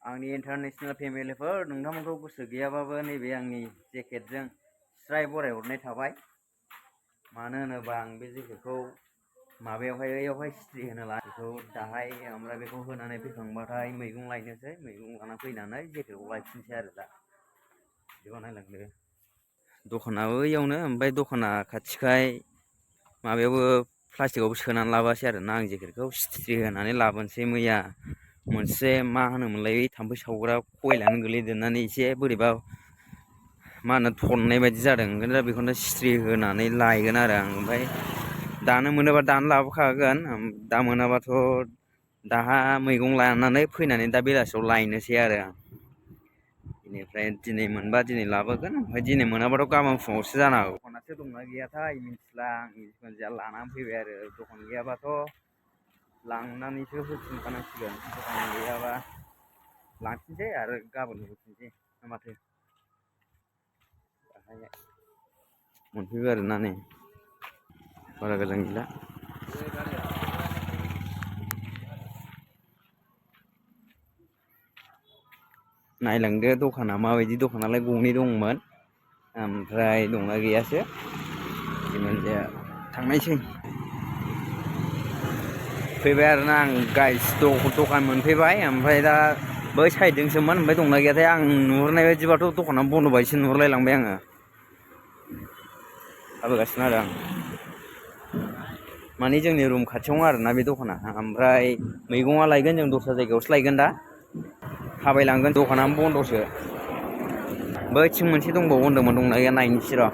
आंनि इन्टारनेशनेल फेमिलिफोर नोंथांमोनखौ गोसो गैयाबाबो नैबे आंनि जेकेटजों स्राय बरायहरनाय थाबाय। मानो होनोबा आं बे जेकेटखौ माबायावहाय ओइयावहाय स्ट्रि होनो बेखौ दाहाय ओमफ्राय बेखौ होनानै फैखांबाथाय मैगं लायनोसै, मैगं लाना फैनानै जेकेटखौ लायफिनसै आरो दा बिदिबा नायलांदो। दखानाबो ओइयावनो, ओमफ्राय दखाना खाथिखाय माबायावबो प्लास्टिकआवबो सोनानै लाबोआसै आरो ना आं जेकेटखौ स्ट्रि होनानै लाबोनोसै। मैया मोनसे मा होनोमोनलाय थाम्फै सावग्रा कइलानो गोलैदेरनानै एसे बोरैबा मा होनो थननाय बायदि जादों। ओंखायनो दा बेखौनो स्ट्रि होनानै लायगोन आरो आं। ओमफ्राय दानो मोनोबा दानो लाबोखागोन, दा मोनाबाथ' दाहा मैगं लानानै फैनानै दा बेलासियाव लायनोसै आरो आं। बेनिफ्राय दिनै मोनबा दिनै लाबोगोन, ओमफ्राय दिनै मोनाबाथ' गाबोन फुङावसो जानो हागौ। दखानासो दंना गैयाथाय मिथिला आं, जिखुनु जाया लानानै फैबाय आरो। दखान गैयाबाथ' लांनानैसो होफिनखानांसिगोन, दखान गैयाबा लांफिनसै आरो गाबोन होफिनसै ना माथो। मोनफैबाय आरोना नै, बारा गोजान गैला। नायलांदो दखाना माबायदि, दखानालाय गंनै दंमोन ओमफ्राय दंना गैयासो। जिखुनु जाया थांनायसै। फैबाय आरोना आं गाइस, दखान मोनफैबाय। ओमफ्राय दा बै साइडजोंसोमोन, ओमफ्राय दंना गैयाथाय आं नुहुरनाय बायदिबाथ' दखाना बन्द' बायदिसो नुहुरलायलांबाय आङो। लाबोगासिनो आरो आं, माने जोंनि रुम खाथियावनो आरोना बे दखाना। ओमफ्राय मैगङा लायगोन जों दस्रा जायगायावसो लायगोन दा, थाबायलांगोन, दखानानो बन्द'सो। बैथिं मोनसे दंबावो होनदोंमोन, दंना गैया नायनोसै र'।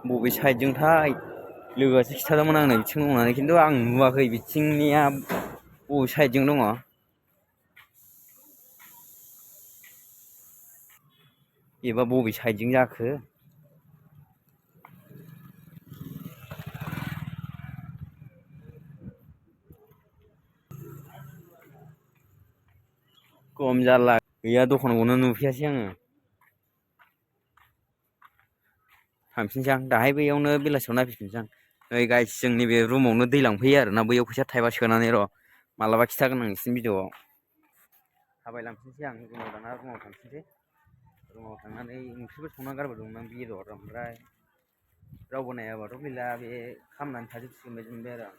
बबे साइडजोंथाय लोगोआसो खिन्थादोंमोन आंनो बिथिं दं होननानै, खिन्थु आं नुवाखै बिथिंनिया बबे साइडजों दङ। एबा बबे साइडजों जाखो। खम जारला, गैया दखानखौनो नुफैयासै आङो। थांफिनसै आं दाहाय, बैयावनो बेलासियाव नायफैफिनसै आं। नै गाइस, जोंनि बे रुमावनो दै लांफैयो आरोना, बैयाव फैसा थाइबा सोनानै। र' मालाबा खिथागोन आं नोंसिनि भिडिअ'आव। थाबायलांफिनसै आं रुमाव, दाना रुमाव थांफिनसै। रुमाव थांनानै ओंख्रिबो संना गारबोदोंमोन आं, बेदर। ओमफ्राय रावबो नायाबाथ' गैला, बे खामनानै थाजोबसिगोन बायदि मोनबाय आरो आं।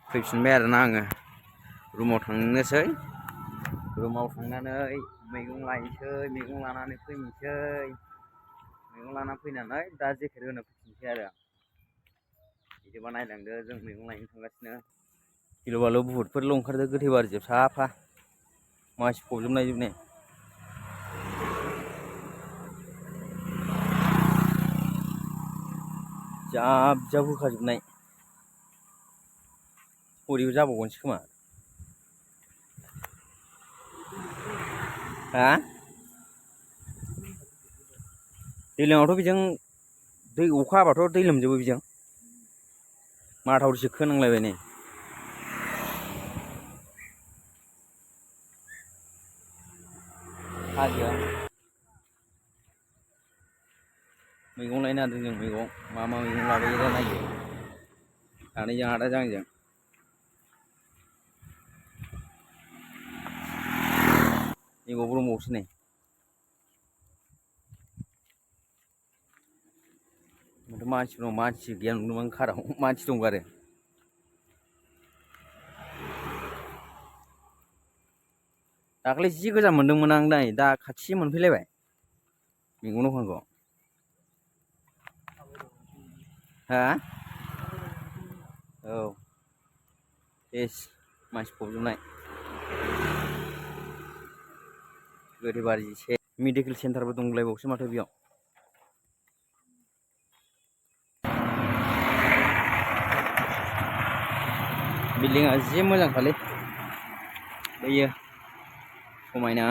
फैफिनबाय आरोना आङो, रुमाव थांनोसै। रुमाव थांनानै मैगं लायनोसै, मैगं लानानै फैनोसै। मैगं लाना फैनानै दा जेकेट होनो फैफिनसै आरो आं। बिदिबा नायलांदो, जों मैगं लायनो थांगासिनो। गिलु बालु बुहुदफोरल' ओंखारदो, गोथै बारिजोब साफा मानसि फबजोबनाय जोब नै। जाब जाब होखाजोबनाय। हरैबो जाबावगोनसो खोमा। हा? दैज्लाङावथ' बेजों दै अखा हाबाथ' दै लोमजोबो बेजों। माथावरिसो खोनांलायबाय नै। हाजोआ मैगं लायनो नागिरदों जों, मैगं मा मा मैगं लाबोयो दा नायदो। सानैजों आदाजों आंजों। नैबावबो दंबावोसो नै। माथो मानसिबो दं, मानसि गैया नंदोंमोन काराव, मानसि दंगारो। दाख्लै जि गोजान मोनदोंमोन आं, नै दा खाथि मोनफैलायबाय मैगं दखानखौ। हा? औ, सेस मानसि फबजोबनाय। गोथैबारि मेडिकेल सेन्टारबो दंलायबावोसो माथो बेयाव। बिल्डिंआ जि मोजांखालै, बैयो समायना।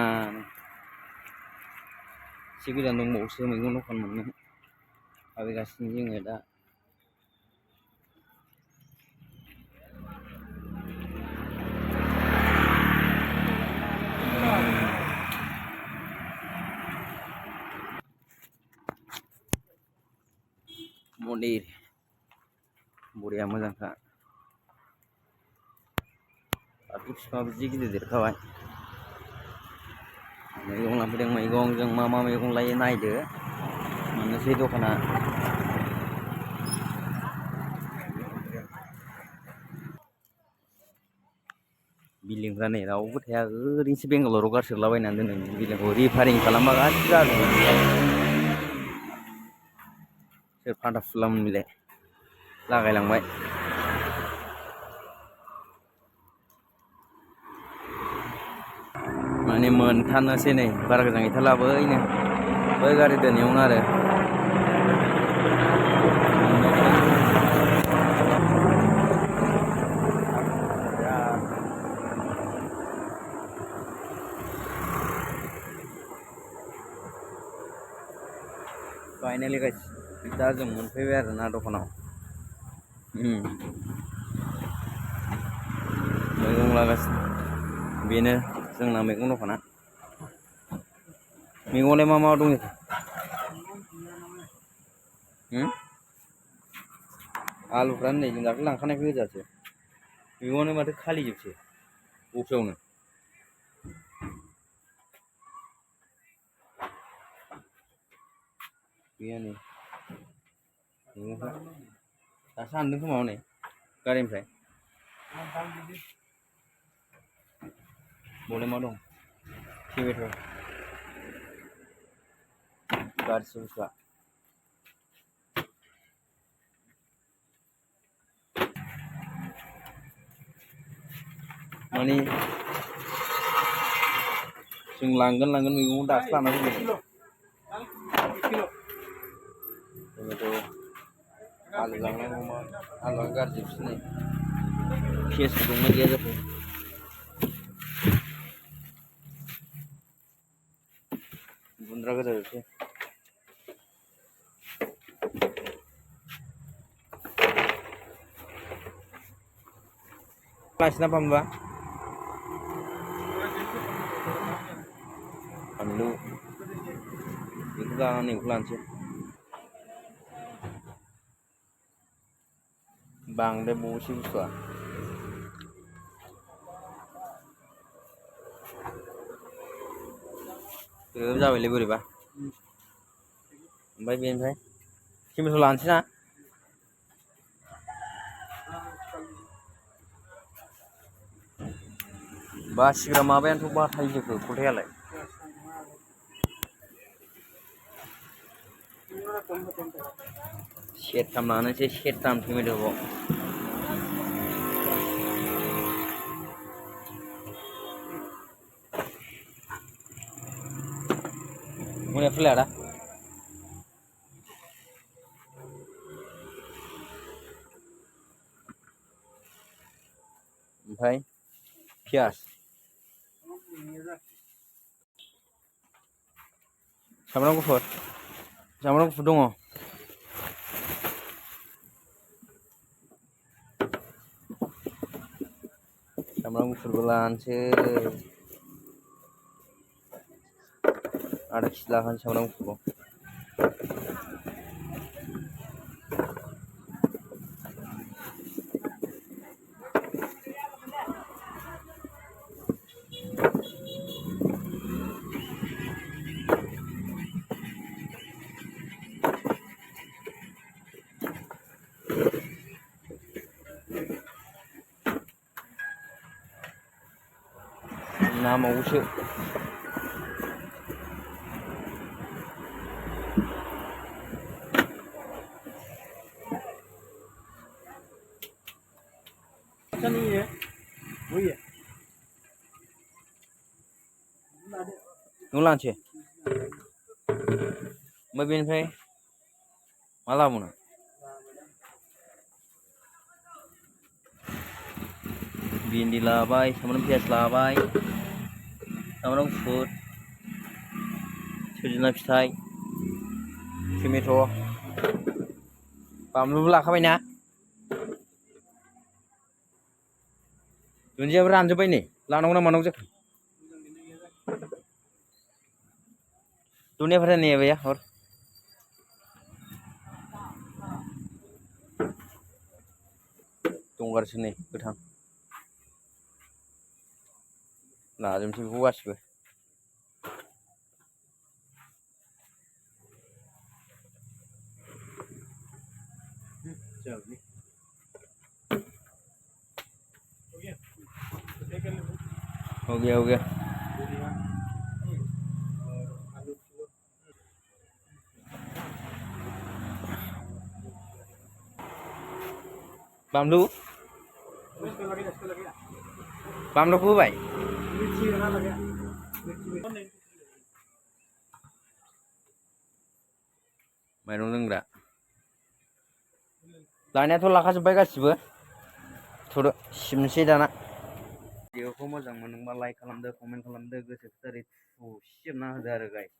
एसे गोजान दंबावोसो मैगं दखान मोननो। थाबायगासिनो जोङो दा। पनिर बरिया मोजांखा फाथो बिफाङाबो जि गिदिर देरखाबाय मैगं लांफैदों मैगं जों मा मा मैगं लायो नायदो मोननोसै दखाना बिल्डिंफ्रा नै रावबो थाया ओरैनोसो बेंगालराव गारसोलाबायनानै दोनो बिल्डिंखौ रिफारिं खालामबा गासिबो जाजोबगोन सोर फाथा फुलामोन बेलाय लागायलांबाय माने मोनथारनोसै नै बारा गोजान गैथारला बैनो बै गारि दोननायावनो आरो फाइनालि गाइस दा जों मोनफैबाय आरो ना दखानाव मैगं लागासिनो बेनो जोंना मैगं दखाना मैगंआलाय मा मा दं आलुफ्रानो नै जों दाख्लै लांखानायखौ गोजासो मैगंआनो माथो खालिजोबसो बसेयावनो गैया नै मैगंफ्रा दासो हानदों खोमा हनै गारिनिफ्राय बावलाय मा दं टमेट' गासिबो बुस्थुआ माने जों लांगोन मैगंखौ दासो लाना फैदों टमेट' आलु लांनांगौमोन आलुआ गाज्रिसो नै केस दंना गैया जाखो गुन्द्रा गोजा जोबसै लांसैना फानबा फानलु बेखौ लानानै बेखौ लानोसै बांद्राय बसै बुस्थुआ ग्रोब जाबायलै बोरैबा ओमफ्राय बेनिफ्राय टमेट' लानोसै ना बासिग्रा माबायानोथ' बाथायजोबो खलथायालाय सेरथाम लानोसै सेरथाम टमेट'खौ मोनायाव फैलाया दा ओमफ्राय पियास सामब्राम गुफुर दङ सामब्राम गुफुरबो लानोसै आधा केजि लाखानोसै सामब्राम गुफुरखौ नामावसो नों लानोसै ओमफ्राय बेनिफ्राय मा लाबोनो भिन्दि लाबाय सामब्राम पियास लाबाय सामब्राम गुफुर सजना फिथाइ टमेट' बानलुबो लाखाबाय ना दुन्दियाबो रानजोब्बाय नै लानांगौ ना मानांगौ जाखो दुनिया भरा नहीं है भैया और संगारसो नै गोथां नाजोंसो बेखौ गासिबो हो गया बानलु बानलुखौ होबाय माइरं लोंग्रा लानायाथ' लाखाजोब्बाय गासिबो थुदो सिमसै दाना भिडिअखौ मोजां मोनोबा लाइक खालामदो कमेन्ट खालामदो गोसो गोथारै थुसिबना होदो आरो गाइस